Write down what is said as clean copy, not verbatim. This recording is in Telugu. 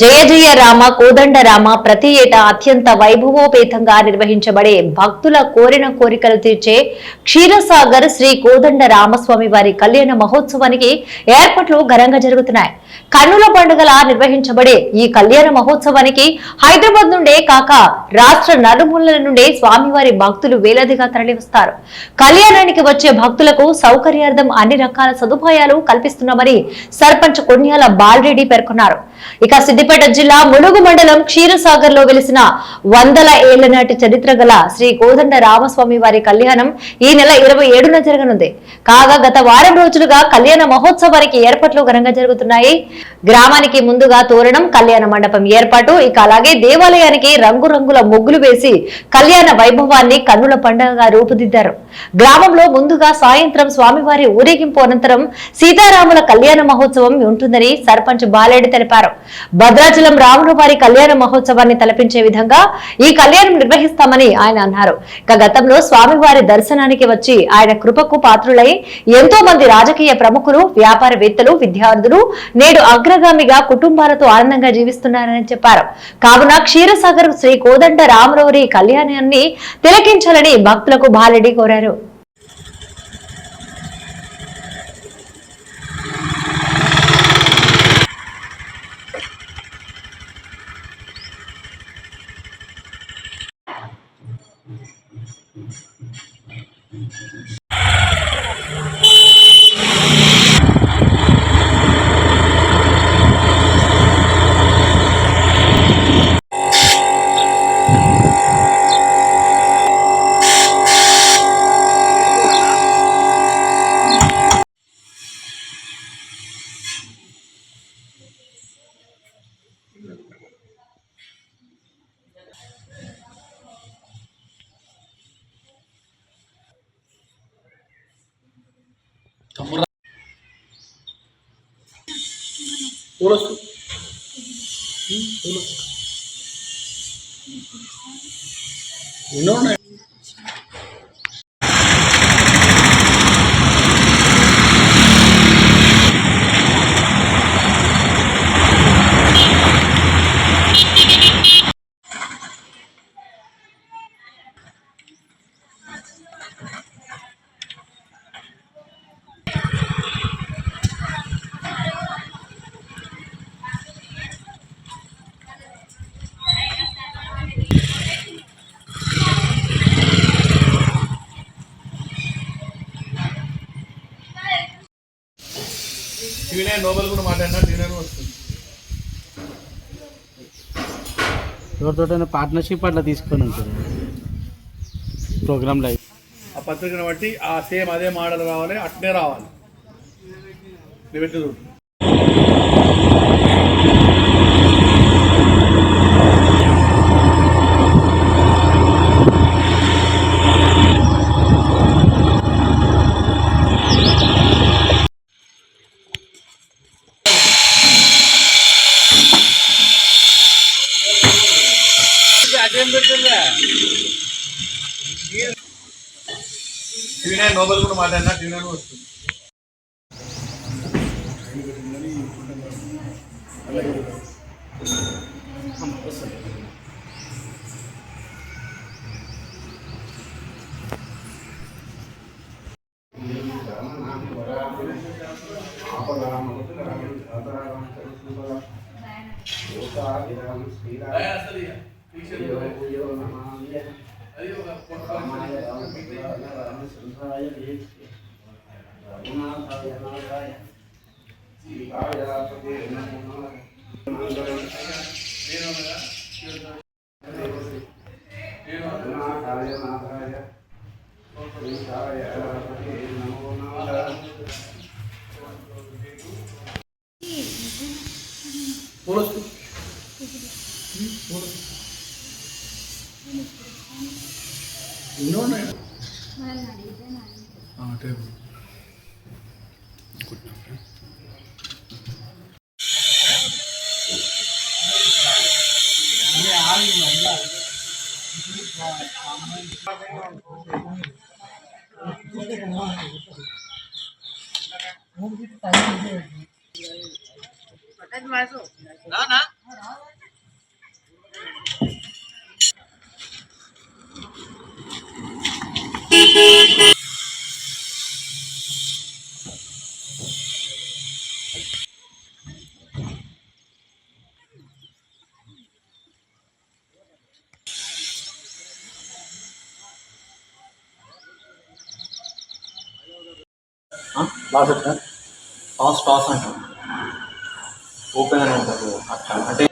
జయ జయ రామ కోదండ రామ ప్రతి ఏటా అత్యంత వైభవోపేతంగా నిర్వహించబడే భక్తుల కోరిన కోరికలు తీర్చే క్షీరసాగర్ శ్రీ కోదండ రామస్వామి వారి కళ్యాణ మహోత్సవానికి ఏర్పాట్లు ఘనంగా జరుగుతున్నాయి. కన్నుల పండుగలా నిర్వహించబడే ఈ కళ్యాణ మహోత్సవానికి హైదరాబాద్ నుండే కాక రాష్ట్ర నలుమూలల నుండే స్వామివారి భక్తులు వేలాదిగా తరలివస్తారు. కళ్యాణానికి వచ్చే భక్తులకు సౌకర్యార్థం అన్ని రకాల సదుపాయాలు కల్పిస్తున్నామని సర్పంచ్ కొన్యాల బాలరెడ్డి పేర్కొన్నారు. ఇక సిద్దిపేట జిల్లా ములుగు మండలం క్షీరసాగర్ లో వెలిసిన వందల ఏళ్ల నాటి చరిత్ర గల శ్రీ కోదండ రామస్వామి వారి కళ్యాణం ఈ నెల 27న జరగనుంది. కాగా గత వారం రోజులుగా కళ్యాణ మహోత్సవానికి ఏర్పాట్లు ఘనంగా జరుగుతున్నాయి. గ్రామానికి ముందుగా తోరణం, కళ్యాణ మండపం ఏర్పాటు, ఇక అలాగే దేవాలయానికి రంగురంగుల ముగ్గులు వేసి కళ్యాణ వైభవాన్ని కన్నుల పండుగగా రూపుదిద్దారు. గ్రామంలో ముందుగా సాయంత్రం స్వామివారి ఊరేగింపు అనంతరం సీతారాముల కళ్యాణ మహోత్సవం ఉంటుందని సర్పంచ్ బాలరెడ్డి తెలిపారు. భద్రాచలం రాముల వారి కళ్యాణ మహోత్సవాన్ని తలపించే విధంగా ఈ కళ్యాణం నిర్వహిస్తామని ఆయన అన్నారు. ఇక గతంలో స్వామివారి దర్శనానికి వచ్చి ఆయన కృపకు పాత్రులై ఎంతో మంది రాజకీయ ప్రముఖులు, వ్యాపారవేత్తలు, విద్యార్థులు నేడు అగ్రగామిగా కుటుంబాలతో ఆనందంగా జీవిస్తున్నారని చెప్పారు. కావున క్షీరసాగర్ శ్రీ కోదండ రాములవారి కళ్యాణాన్ని తిలకించాలని భక్తులకు బాలరెడ్డి కోరారు. నోబెల్ కూడా మాట్లాడినా వస్తుంది. ఎవరితోటైనా పార్ట్నర్షిప్ అట్లా తీసుకొని ఉంటుంది ప్రోగ్రాంలో. ఆ పత్రికను బట్టి ఆ సేమ్ అదే మోడల్ రావాలి, అట్నే రావాలి. పెట్టి నోబెల్ కూడా మాట్లాడినా వస్తుంది. టేబుల్ ना లాస్ట్ ఎట్లా టాస్ టాస్ అంటాం ఓపెన్ అని అంటారు అట్లా అంటే